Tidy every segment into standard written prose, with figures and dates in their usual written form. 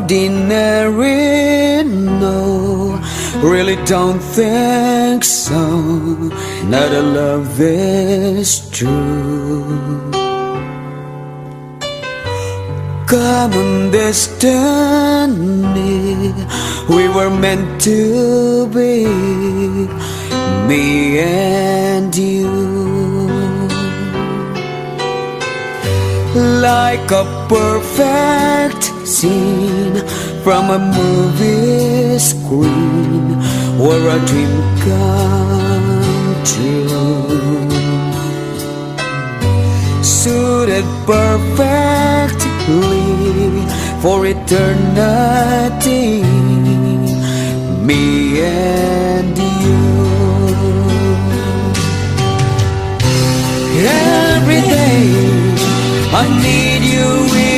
Ordinary, no, really don't think so. Not a love is true. Common destiny, we were meant to be, me and you. Like a perfect scene from a movie screen, where a dream come true. Suited perfectly for eternity, me and you. Every day I need you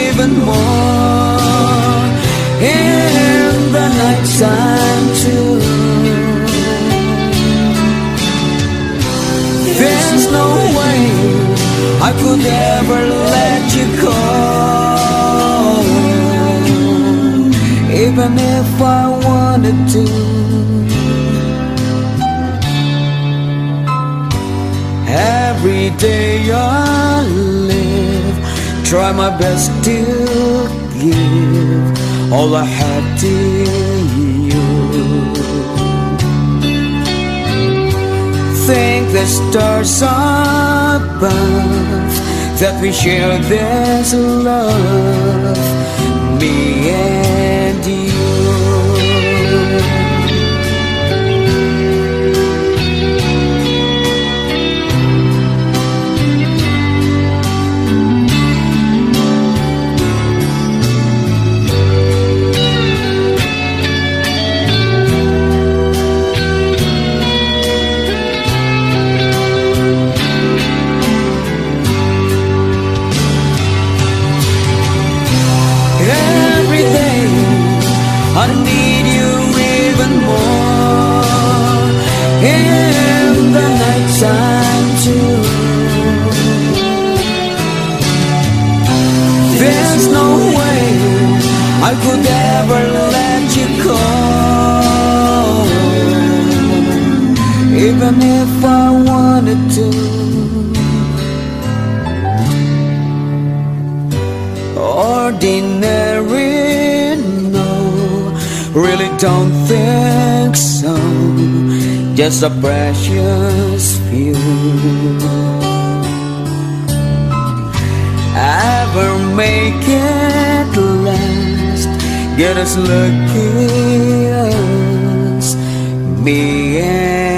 even more, in the night time too. There's no way I could ever let you go, even if I wanted to. Every day I live, try my best to give all I have to you. Thank the stars above that we share this love, me and you. I need you even more, in the night time too. There's no way I could ever let you go, even if I wanted to. Ordinary, no, really don't think so. Just a precious few. Ever make it last, get us lucky, us, me and